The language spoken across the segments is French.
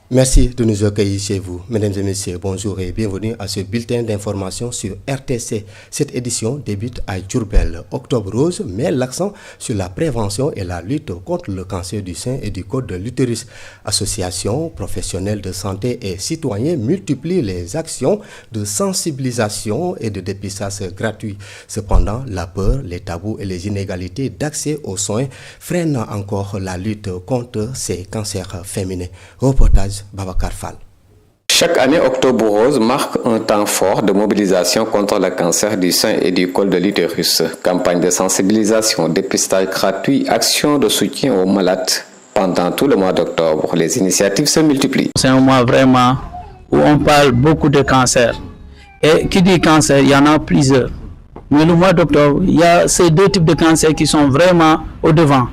Merci de nous accueillir chez vous. Mesdames et messieurs, bonjour et bienvenue à ce bulletin d'information sur RTC. Cette édition débute à Diourbel. Octobre Rose met l'accent sur la prévention et la lutte contre le cancer du sein et du col de l'utérus. Associations, professionnels de santé et citoyens multiplient les actions de sensibilisation et de dépistage gratuit. Cependant, la peur, les tabous et les inégalités d'accès aux soins freinent encore la lutte contre ces cancers féminins. Reportage Babacar Fall. Chaque année, Octobre Rose marque un temps fort de mobilisation contre le cancer du sein et du col de l'utérus. Campagne de sensibilisation, dépistage gratuit, action de soutien aux malades. Pendant tout le mois d'octobre, les initiatives se multiplient. C'est un mois vraiment où on parle beaucoup de cancer. Et qui dit cancer, il y en a plusieurs. Mais le mois d'octobre, il y a ces deux types de cancers qui sont vraiment au devant.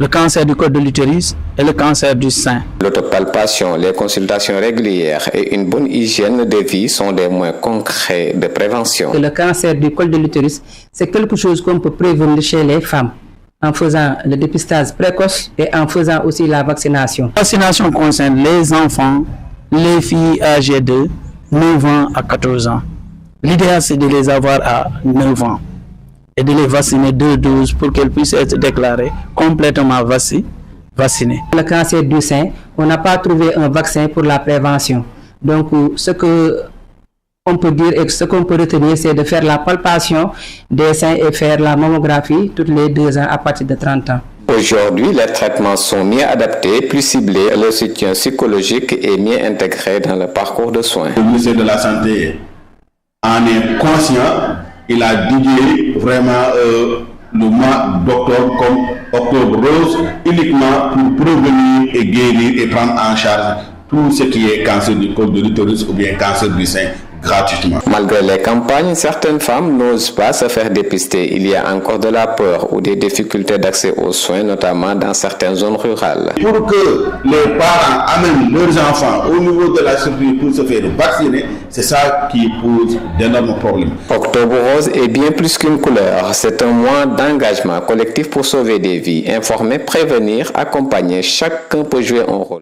Le cancer du col de l'utérus et le cancer du sein. L'autopalpation, les consultations régulières et une bonne hygiène de vie sont des moyens concrets de prévention. Le cancer du col de l'utérus, c'est quelque chose qu'on peut prévenir chez les femmes en faisant le dépistage précoce et en faisant aussi la vaccination. La vaccination concerne les enfants, les filles âgées de 9 ans à 14 ans. L'idéal, c'est de les avoir à 9 ans. Et de les vacciner 2 doses pour qu'elles puissent être déclarées complètement vaccinées. Le cancer du sein, on n'a pas trouvé un vaccin pour la prévention. Donc, ce qu'on peut dire et ce qu'on peut retenir, c'est de faire la palpation des seins et faire la mammographie toutes les 2 ans à partir de 30 ans. Aujourd'hui, les traitements sont mieux adaptés, plus ciblés, le soutien psychologique est mieux intégré dans le parcours de soins. Le ministère de la Santé en est conscient. Il a dédié vraiment le mois d'octobre comme Octobre Rose uniquement pour prévenir et guérir et prendre en charge tout ce qui est cancer du col de l'utérus ou bien cancer du sein gratuitement. Malgré les campagnes, certaines femmes n'osent pas se faire dépister. Il y a encore de la peur ou des difficultés d'accès aux soins, notamment dans certaines zones rurales. Pour que les parents amènent leurs enfants au niveau de la structure pour se faire vacciner, c'est ça qui pose d'énormes problèmes. Octobre Rose est bien plus qu'une couleur. C'est un mois d'engagement collectif pour sauver des vies. Informer, prévenir, accompagner, chacun peut jouer un rôle.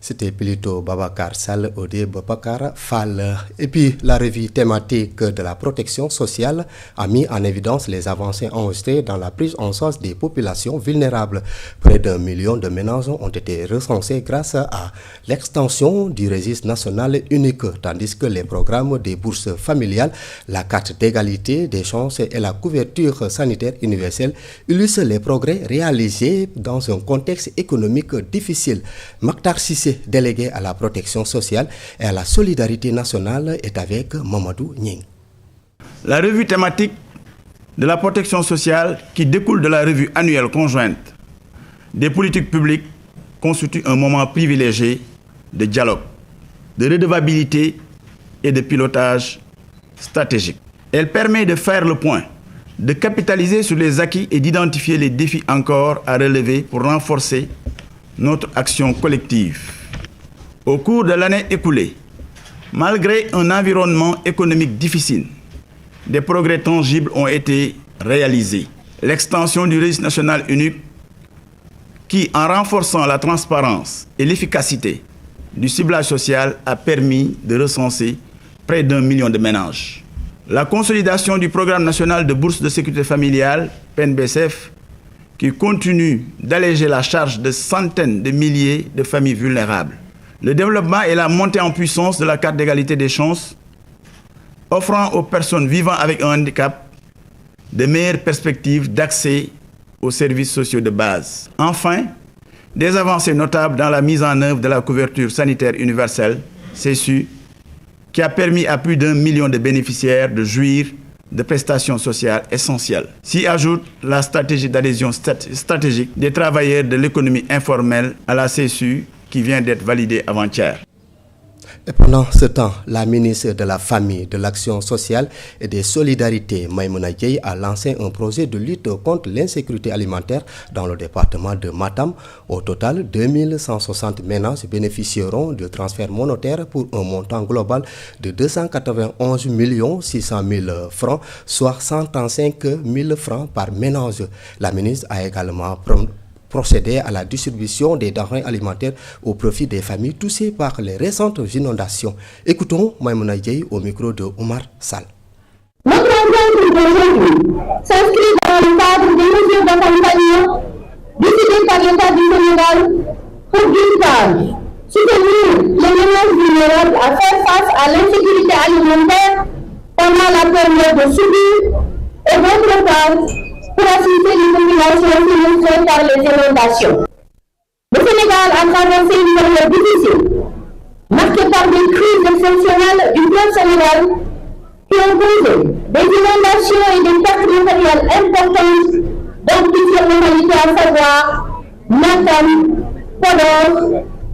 C'était plutôt Babacar Sall, Odé Babacar Fall. Et puis, la revue thématique de la protection sociale a mis en évidence les avancées enregistrées dans la prise en charge des populations vulnérables. Près d'1 million de ménages ont été recensés grâce à l'extension du registre national unique, tandis que les programmes des bourses familiales, la carte d'égalité des chances et la couverture sanitaire universelle illustrent les progrès réalisés dans un contexte économique difficile. Maktar Sissé, délégué à la protection sociale et à la solidarité nationale, est avec Mamadou Nying. La revue thématique de la protection sociale, qui découle de la revue annuelle conjointe des politiques publiques, constitue un moment privilégié de dialogue, de redevabilité et de pilotage stratégique. Elle permet de faire le point, de capitaliser sur les acquis et d'identifier les défis encore à relever pour renforcer notre action collective. Au cours de l'année écoulée, malgré un environnement économique difficile, des progrès tangibles ont été réalisés. L'extension du registre national unique qui, en renforçant la transparence et l'efficacité du ciblage social, a permis de recenser près d'1 million de ménages. La consolidation du programme national de bourse de sécurité familiale, PNBSF, qui continue d'alléger la charge de centaines de milliers de familles vulnérables. Le développement et la montée en puissance de la carte d'égalité des chances, offrant aux personnes vivant avec un handicap de meilleures perspectives d'accès aux services sociaux de base. Enfin, des avancées notables dans la mise en œuvre de la couverture sanitaire universelle, CSU, qui a permis à plus d'1 million de bénéficiaires de jouir de prestations sociales essentielles. S'y ajoute la stratégie d'adhésion stratégique des travailleurs de l'économie informelle à la CSU qui vient d'être validée avant-hier. Et pendant ce temps, la ministre de la Famille, de l'Action sociale et des Solidarités, Maïmouna Dièye, a lancé un projet de lutte contre l'insécurité alimentaire dans le département de Matam. Au total, 2160 ménages bénéficieront de transferts monétaires pour un montant global de 291 600 000 francs, soit 135 000 francs par ménage. La ministre a également procéder à la distribution des denrées alimentaires au profit des familles touchées par les récentes inondations. Écoutons Maïmouna Diaye au micro de Omar Sall. Notre rencontre d'aujourd'hui s'inscrit dans le cadre des mesures d'accompagnement décidées par l'État du Sénégal pour, d'une part, soutenir les ménages vulnérables à faire face à l'insécurité alimentaire pendant la période de soudure et, d'autre part, pour assister les populations sinistrées par les inondations. Le Sénégal a traversé une période difficile, marquée par des crises exceptionnelles du fleuve Sénégal qui ont causé des inondations et des pertes matérielles importantes dans plusieurs localités, à savoir Matam, Podor,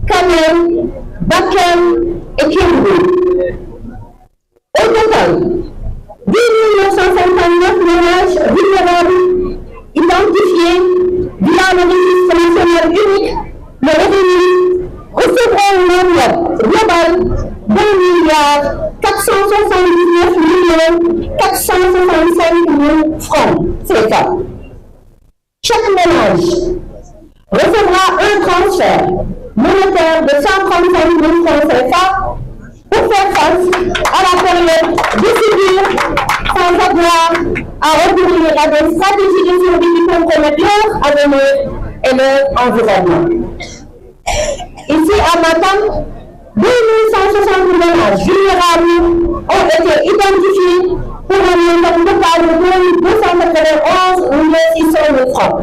Kanel, Bakel et Kédougou. Au total, 10 959 ménages vulnérables identifiés via le registre national unique, le revenu, recevront une enveloppe globale d'1 479 465 000 francs CFA. Chaque ménage recevra un transfert monétaire de 135 000 francs CFA pour faire face à la période décisive sans avoir à recourir à des stratégies de survie qui compromettent leur avenir et leur environnement. Ici à Matam, 2160 ménages vulnérables ont été identifiés pour un montant total de 291 600 000 francs.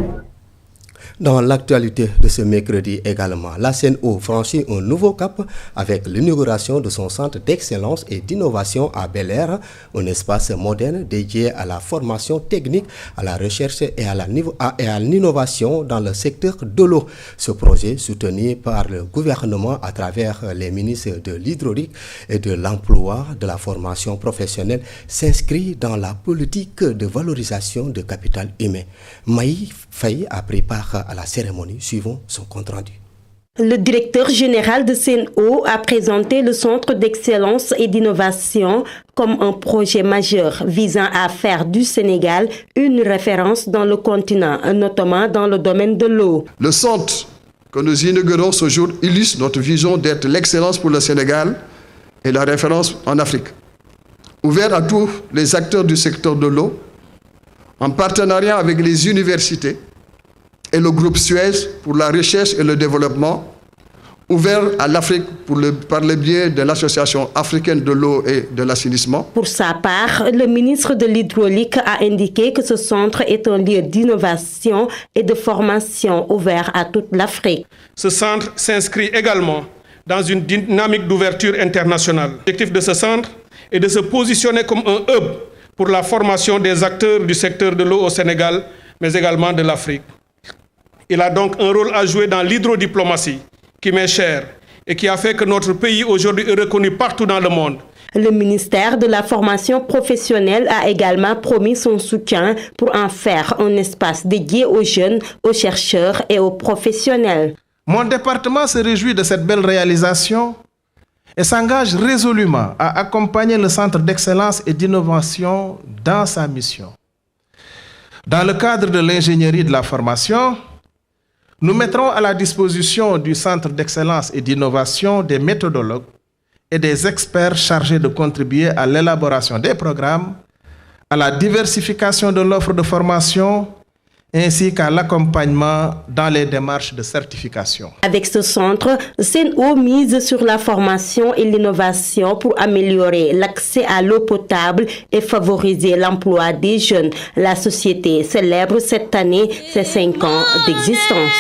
Dans l'actualité de ce mercredi également, la CNO franchit un nouveau cap avec l'inauguration de son centre d'excellence et d'innovation à Bel-Air, un espace moderne dédié à la formation technique, à la recherche et à l'innovation dans le secteur de l'eau. Ce projet, soutenu par le gouvernement à travers les ministres de l'Hydraulique et de l'Emploi, de la formation professionnelle, s'inscrit dans la politique de valorisation de capital humain. Maï Faye a pris part à la cérémonie. Suivons son compte-rendu. Le directeur général de CNO a présenté le Centre d'excellence et d'innovation comme un projet majeur visant à faire du Sénégal une référence dans le continent, notamment dans le domaine de l'eau. Le centre que nous inaugurons ce jour illustre notre vision d'être l'excellence pour le Sénégal et la référence en Afrique. Ouvert à tous les acteurs du secteur de l'eau, en partenariat avec les universités et le groupe Suez pour la recherche et le développement, ouvert à l'Afrique par le biais de l'Association africaine de l'eau et de l'assainissement. Pour sa part, le ministre de l'Hydraulique a indiqué que ce centre est un lieu d'innovation et de formation ouvert à toute l'Afrique. Ce centre s'inscrit également dans une dynamique d'ouverture internationale. L'objectif de ce centre est de se positionner comme un hub pour la formation des acteurs du secteur de l'eau au Sénégal, mais également de l'Afrique. Il a donc un rôle à jouer dans l'hydrodiplomatie, qui m'est chère et qui a fait que notre pays aujourd'hui est reconnu partout dans le monde. Le ministère de la formation professionnelle a également promis son soutien pour en faire un espace dédié aux jeunes, aux chercheurs et aux professionnels. Mon département se réjouit de cette belle réalisation et s'engage résolument à accompagner le Centre d'excellence et d'innovation dans sa mission. Dans le cadre de l'ingénierie de la formation, nous mettrons à la disposition du Centre d'excellence et d'innovation des méthodologues et des experts chargés de contribuer à l'élaboration des programmes, à la diversification de l'offre de formation, ainsi qu'à l'accompagnement dans les démarches de certification. Avec ce centre, CNO mise sur la formation et l'innovation pour améliorer l'accès à l'eau potable et favoriser l'emploi des jeunes. La société célèbre cette année ses 5 ans d'existence.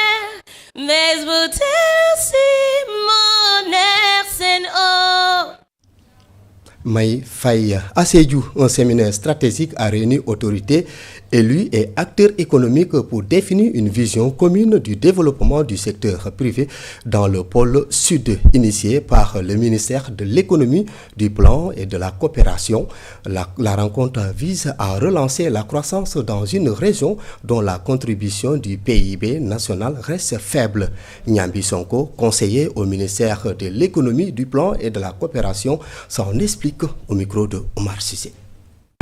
Maï Faye, à Sédhiou, un séminaire stratégique a réuni autorités, élus et acteurs économiques pour définir une vision commune du développement du secteur privé dans le pôle sud, initié par le ministère de l'économie, du plan et de la coopération. La rencontre vise à relancer la croissance dans une région dont la contribution du PIB national reste faible. Nyambi Sonko, conseiller au ministère de l'économie, du plan et de la coopération, s'en explique au micro de Omar Sissé.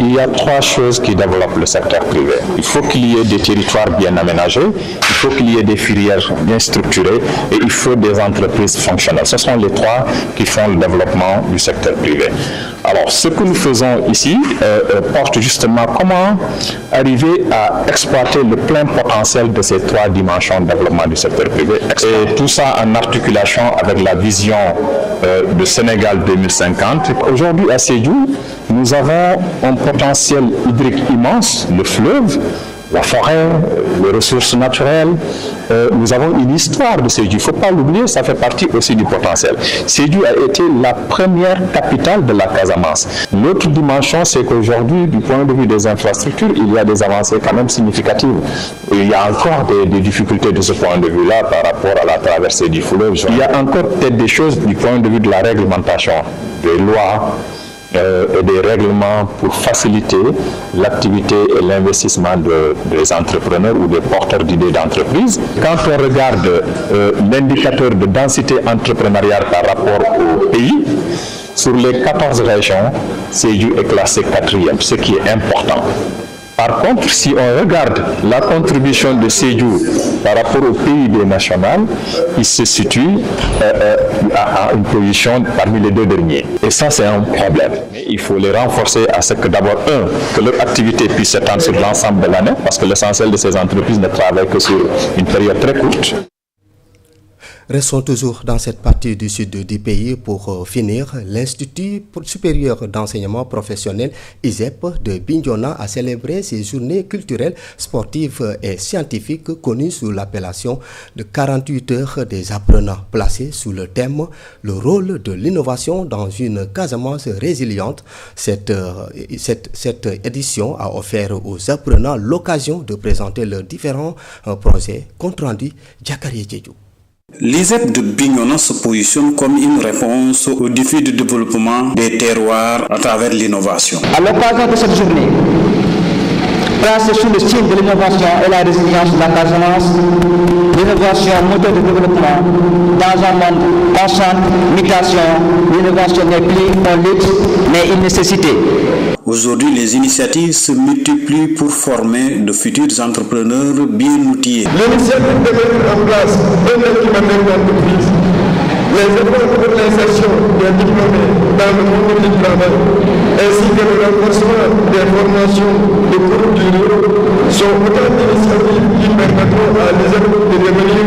il y a 3 choses qui développent le secteur privé. Il faut qu'il y ait des territoires bien aménagés, il faut qu'il y ait des filières bien structurées et il faut des entreprises fonctionnelles. Ce sont les 3 qui font le développement du secteur privé. Alors, ce que nous faisons ici porte justement comment arriver à exploiter le plein potentiel de ces 3 dimensions de développement du secteur privé. Et tout ça en articulation avec la vision de Sénégal 2050. Aujourd'hui, à Sédhiou, nous avons un potentiel hydrique immense, le fleuve, la forêt, les ressources naturelles. Nous avons une histoire de Sédhiou. Il ne faut pas l'oublier, ça fait partie aussi du potentiel. Sédhiou a été la première capitale de la Casamance. L'autre dimension, c'est qu'aujourd'hui, du point de vue des infrastructures, il y a des avancées quand même significatives. Il y a encore des difficultés de ce point de vue-là par rapport à la traversée du fleuve. Il y a encore peut-être des choses du point de vue de la réglementation, des lois, et des règlements pour faciliter l'activité et l'investissement des entrepreneurs ou des porteurs d'idées d'entreprise. Quand on regarde l'indicateur de densité entrepreneuriale par rapport au pays, sur les 14 régions, Sédhiou est classé 4e, ce qui est important. Par contre, si on regarde la contribution de Sédhiou par rapport au PIB national, il se situe à une position parmi les 2 derniers. Et ça, c'est un problème. Il faut les renforcer à ce que d'abord, que leur activité puisse s'étendre sur l'ensemble de l'année, parce que l'essentiel de ces entreprises ne travaille que sur une période très courte. Restons toujours dans cette partie du sud du pays pour finir. L'Institut supérieur d'enseignement professionnel ISEP de Bignona a célébré ses journées culturelles, sportives et scientifiques connues sous l'appellation de 48 heures des apprenants, placées sous le thème « Le rôle de l'innovation dans une Casamance résiliente ». Cette édition a offert aux apprenants l'occasion de présenter leurs différents projets. Compte rendu, Diakari Djedjou. L'ISEP de Bignona se positionne comme une réponse au défi de développement des terroirs à travers l'innovation. À l'occasion de cette journée, placée sous le signe de l'innovation et la résilience de la Casamance, l'innovation moteur de développement dans un monde constant mutation, l'innovation n'est plus un luxe, mais une nécessité. Aujourd'hui, les initiatives se multiplient pour former de futurs entrepreneurs bien outillés. L'initiative de mettre en place un équipement d'entreprise, les efforts pour l'insertion des diplômés dans le monde du travail, ainsi que le renforcement des formations de courte durée sont autant d'initiatives qui permettront à l'ISEP de devenir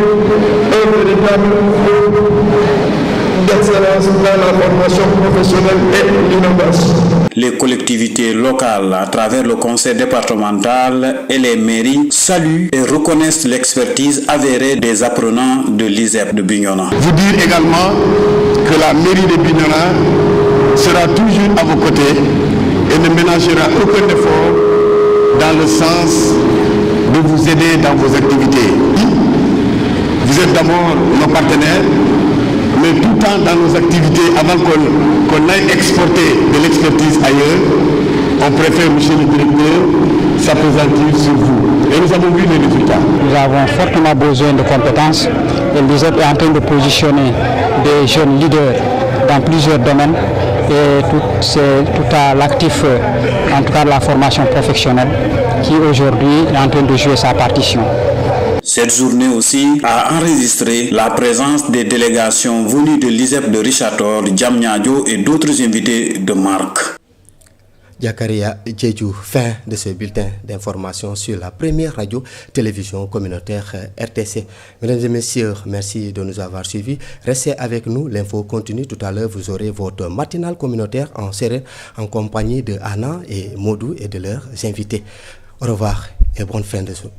un véritable d'excellence dans la formation professionnelle et l'innovation. Les collectivités locales, à travers le conseil départemental et les mairies, saluent et reconnaissent l'expertise avérée des apprenants de l'ISEP de Bignona. Vous dire également que la mairie de Bignona sera toujours à vos côtés et ne ménagera aucun effort dans le sens de vous aider dans vos activités. Vous êtes d'abord nos partenaires, mais tout le temps dans nos activités, avant qu'on aille exporter de l'expertise ailleurs, on préfère, monsieur le directeur, s'appesantir sur vous. Et nous avons vu les résultats. Nous avons fortement besoin de compétences et l'ISEP est en train de positionner des jeunes leaders dans plusieurs domaines et tout à l'actif, en tout cas de la formation professionnelle, qui aujourd'hui est en train de jouer sa partition. Cette journée aussi a enregistré la présence des délégations venues de l'ISEP de Richard-Toll, Diamniadio et d'autres invités de marque. Diakaria Djedjou, fin de ce bulletin d'information sur la première radio-télévision communautaire RTC. Mesdames et messieurs, merci de nous avoir suivis. Restez avec nous, l'info continue. Tout à l'heure, vous aurez votre matinale communautaire en série en compagnie de Anna et Modou et de leurs invités. Au revoir et bonne fin de journée.